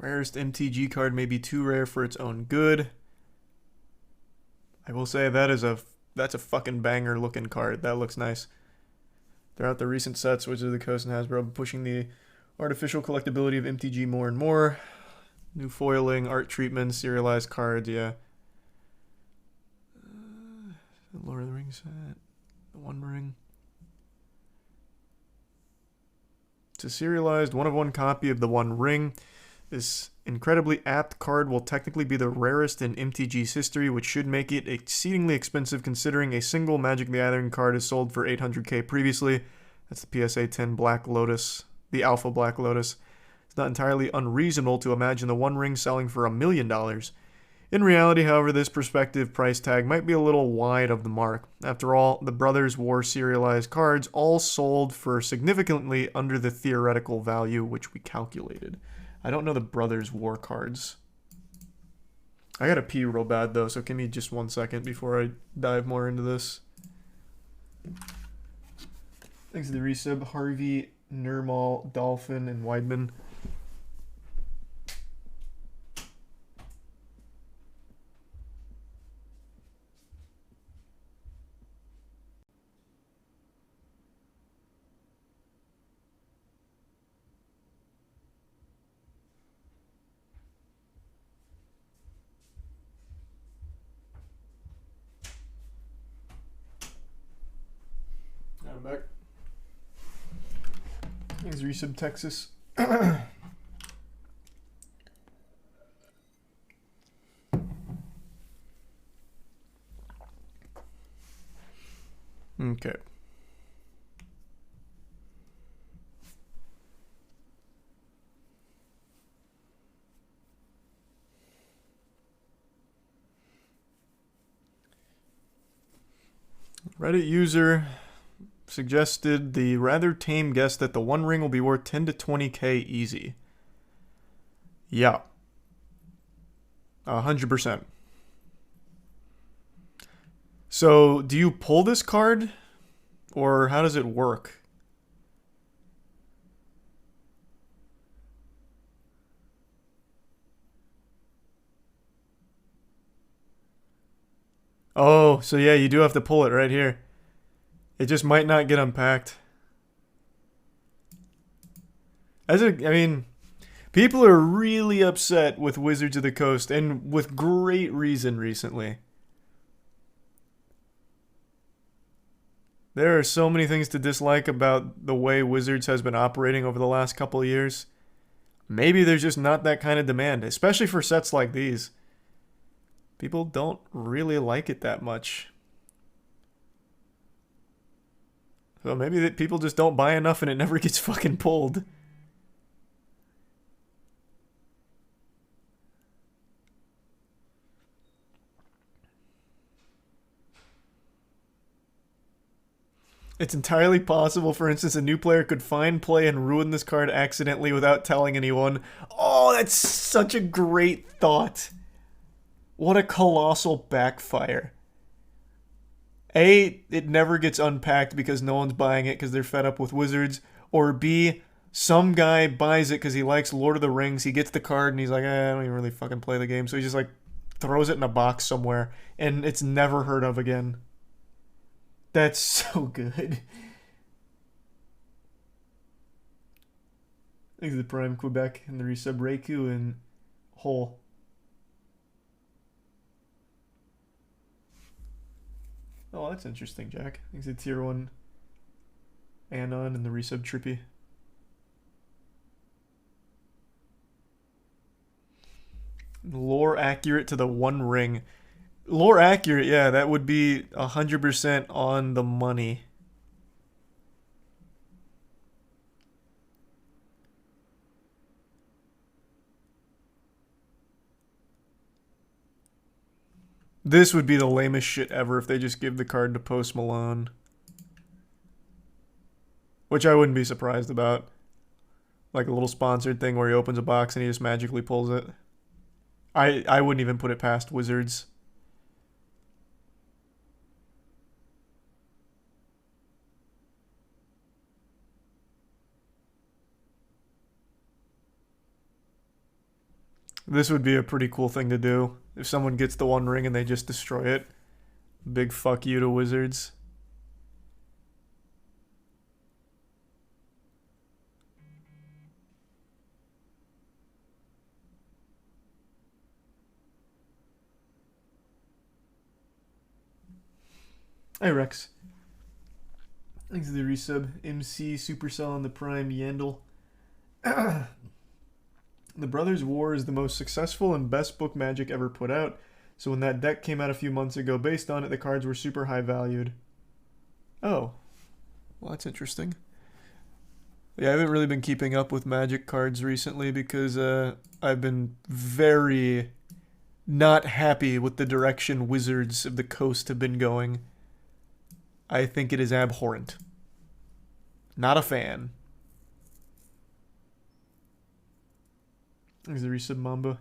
Rarest MTG card may be too rare for its own good. I will say that's a fucking banger looking card. That looks nice. Throughout the recent sets, Wizards of the Coast and Hasbro have been pushing the artificial collectability of MTG more and more. New foiling, art treatments, serialized cards, yeah. Lord of the Rings set. The One Ring. It's a serialized one-of-one copy of the One Ring. This incredibly apt card will technically be the rarest in MTG's history, which should make it exceedingly expensive considering a single Magic the Gathering card is sold for 800k previously. That's the PSA 10 Black Lotus, the Alpha Black Lotus. It's not entirely unreasonable to imagine the One Ring selling for $1 million. In reality, however, this prospective price tag might be a little wide of the mark. After all, the Brothers War serialized cards all sold for significantly under the theoretical value which we calculated. I don't know the Brothers War cards. I gotta pee real bad though, so give me just 1 second before I dive more into this. Thanks to the resub, Harvey, Nirmal, Dolphin, and Weidman. I'm back. Thanks, resub, Texas. Okay. Reddit user suggested the rather tame guess that the One Ring will be worth 10 to 20k easy. Yeah. 100%. So, do you pull this card? Or how does it work? Oh, so yeah, you do have to pull it right here. It just might not get unpacked. I mean, people are really upset with Wizards of the Coast, and with great reason recently. There are so many things to dislike about the way Wizards has been operating over the last couple of years. Maybe there's just not that kind of demand, especially for sets like these. People don't really like it that much. So maybe that people just don't buy enough and it never gets fucking pulled. It's entirely possible, for instance, a new player could find play and ruin this card accidentally without telling anyone. Oh, that's such a great thought. What a colossal backfire. A, it never gets unpacked because no one's buying it because they're fed up with Wizards. Or B, some guy buys it because he likes Lord of the Rings. He gets the card and he's like, I don't even really fucking play the game. So he just like throws it in a box somewhere and it's never heard of again. That's so good. Thanks to the Prime Quebec and the resub Reiku and Hole. Oh, that's interesting, Jack. Thanks to Tier 1 Anon and the resub Trippy. Lore accurate to the One Ring. Lore accurate, yeah, that would be 100% on the money. This would be the lamest shit ever if they just give the card to Post Malone. Which I wouldn't be surprised about. Like a little sponsored thing where he opens a box and he just magically pulls it. I wouldn't even put it past Wizards. This would be a pretty cool thing to do. If someone gets the One Ring and they just destroy it. Big fuck you to Wizards. Hey Rex. Thanks for the resub. MC Supercell on the Prime Yandel. The Brothers War is the most successful and best book Magic ever put out. So when that deck came out a few months ago, based on it, the cards were super high valued. Oh. Well, that's interesting. Yeah, I haven't really been keeping up with Magic cards recently because I've been very not happy with the direction Wizards of the Coast have been going. I think it is abhorrent. Not a fan. There's the resub Mamba.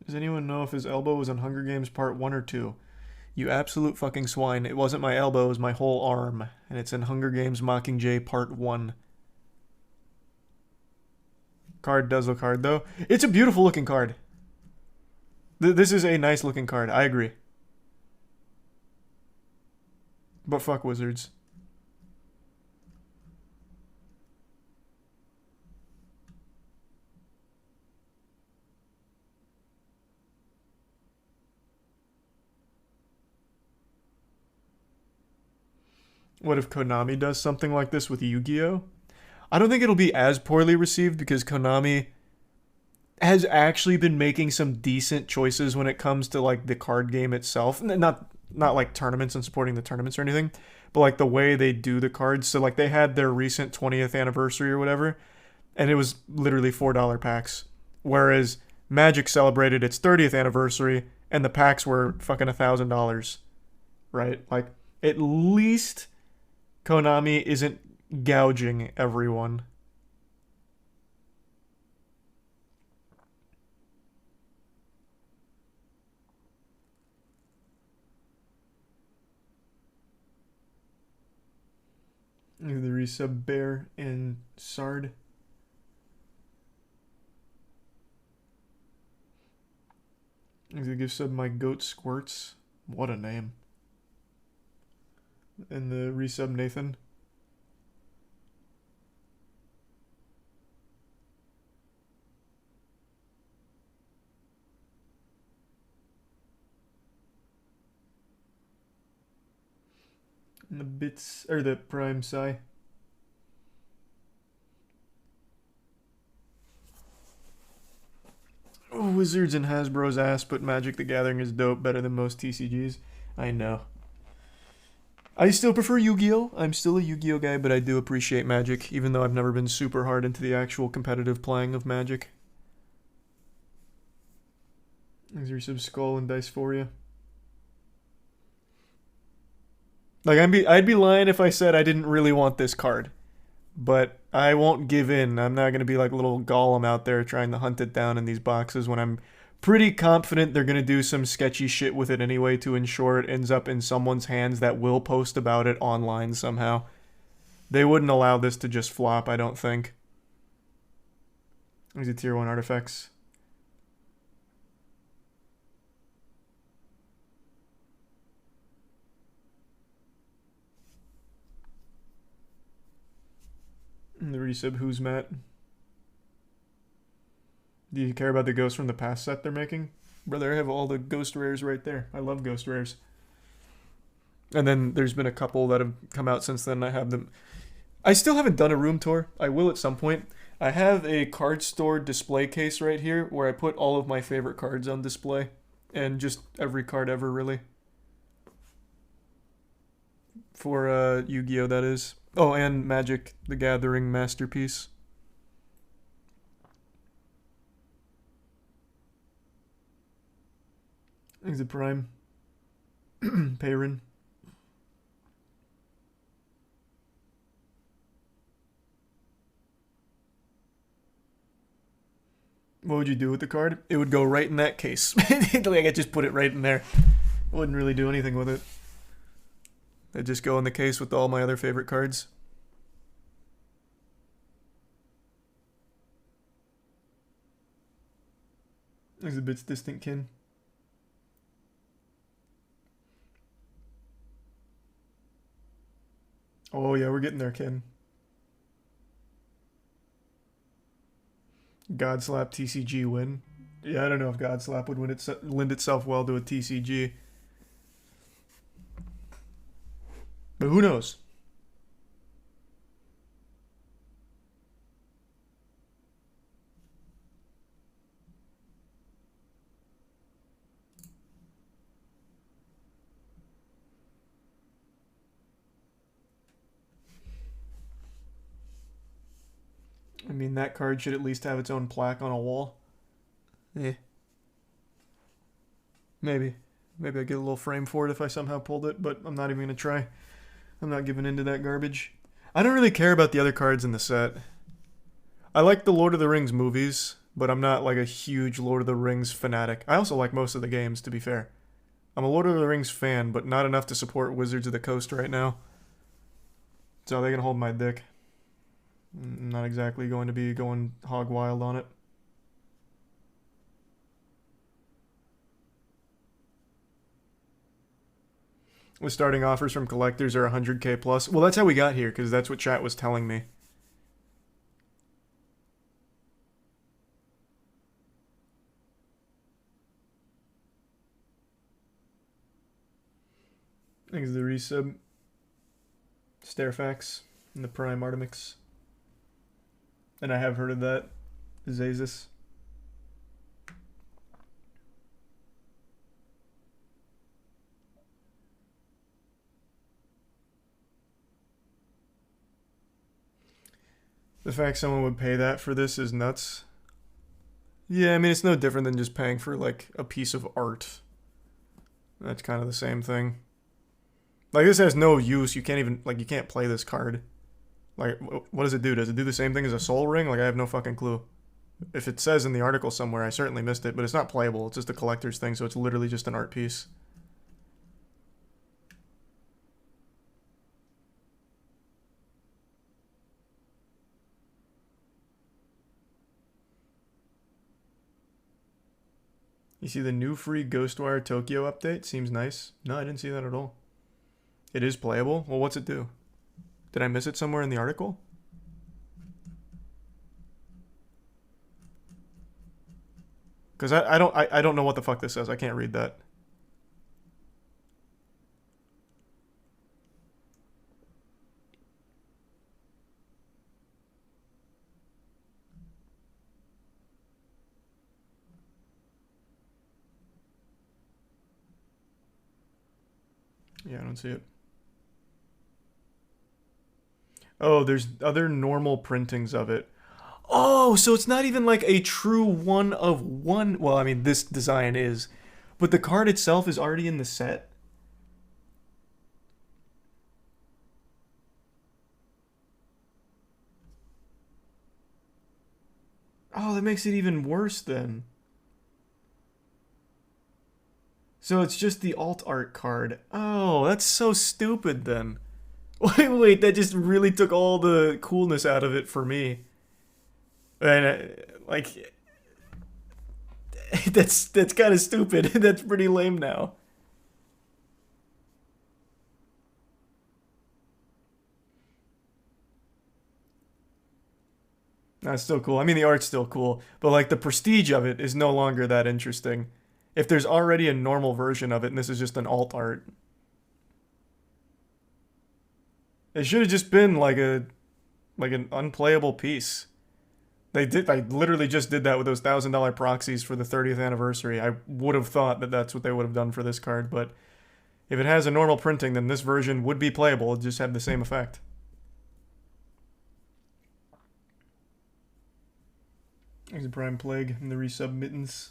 Does anyone know if his elbow was on Hunger Games Part 1 or 2? You absolute fucking swine. It wasn't my elbow, it was my whole arm. And it's in Hunger Games Mockingjay Part 1. Card does look hard, though. It's a beautiful looking card. This is a nice looking card. I agree. But fuck Wizards. What if Konami does something like this with Yu-Gi-Oh? I don't think it'll be as poorly received because Konami has actually been making some decent choices when it comes to like the card game itself. Not like tournaments and supporting the tournaments or anything, but like the way they do the cards. So like they had their recent 20th anniversary or whatever, and it was literally $4 packs. Whereas Magic celebrated its 30th anniversary and the packs were fucking $1,000. Right? Like at least Konami isn't gouging everyone. The resub Bear and Sard. The gift sub My Goat Squirts. What a name. And the resub Nathan. And the bits, or the Prime Psy. Oh, Wizards and Hasbro's ass, but Magic the Gathering is dope, better than most TCGs. I know. I still prefer Yu-Gi-Oh! I'm still a Yu-Gi-Oh! Guy, but I do appreciate Magic, even though I've never been super hard into the actual competitive playing of Magic. There's your sub Skull and Dicephoria. Like, I'd be lying if I said I didn't really want this card. But I won't give in. I'm not going to be like little Gollum out there trying to hunt it down in these boxes when I'm pretty confident they're going to do some sketchy shit with it anyway to ensure it ends up in someone's hands that will post about it online somehow. They wouldn't allow this to just flop, I don't think. These are tier 1 artifacts. And the resub Who's Matt. Do you care about the Ghost from the Past set they're making? Brother, I have all the Ghost Rares right there. I love Ghost Rares. And then there's been a couple that have come out since then. I have them. I still haven't done a room tour. I will at some point. I have a card store display case right here where I put all of my favorite cards on display. And just every card ever, really. For Yu-Gi-Oh! That is. Oh, and Magic the Gathering Masterpiece. Exit Prime. Peyrin. What would you do with the card? It would go right in that case. Like I just put it right in there. Wouldn't really do anything with it. It'd just go in the case with all my other favorite cards. Exhibits distant kin. Oh yeah, we're getting there, kin. Godslap TCG win. Yeah, I don't know if Godslap would lend itself well to a TCG. But who knows? I mean, that card should at least have its own plaque on a wall. Eh. Maybe. Maybe I get a little frame for it if I somehow pulled it, but I'm not even going to try. I'm not giving into that garbage. I don't really care about the other cards in the set. I like the Lord of the Rings movies, but I'm not like a huge Lord of the Rings fanatic. I also like most of the games, to be fair. I'm a Lord of the Rings fan, but not enough to support Wizards of the Coast right now. So they can hold my dick. I'm not exactly going to be going hog wild on it. The starting offers from collectors are 100k plus. Well, that's how we got here, because that's what chat was telling me. Thanks to the resub. Stairfax and the Prime Artemix. And I have heard of that. Zazis. The fact someone would pay that for this is nuts. Yeah, I mean, it's no different than just paying for, like, a piece of art. That's kind of the same thing. Like, this has no use. You can't even, like, you can't play this card. Like, what does it do? Does it do the same thing as a Soul Ring? Like, I have no fucking clue. If it says in the article somewhere, I certainly missed it, but it's not playable. It's just a collector's thing, so it's literally just an art piece. You see the new free Ghostwire Tokyo update? Seems nice. No, I didn't see that at all. It is playable? Well, what's it do? Did I miss it somewhere in the article? Because I don't know what the fuck this says. I can't read that. Yeah, I don't see it. Oh, there's other normal printings of it. Oh, so it's not even like a true one of one. Well, I mean, this design is. But the card itself is already in the set. Oh, that makes it even worse then. So it's just the alt art card. Oh, that's so stupid then. Wait, that just really took all the coolness out of it for me. And like, that's kind of stupid. That's pretty lame now. That's still cool. I mean, the art's still cool, but like the prestige of it is no longer that interesting. If there's already a normal version of it and this is just an alt art, it should have just been like an unplayable piece. They did. I literally just did that with those $1,000 proxies for the 30th anniversary. I would have thought that that's what they would have done for this card, but if it has a normal printing, then this version would be playable. It just had the same effect. There's a Prime Plague and the resub mittens.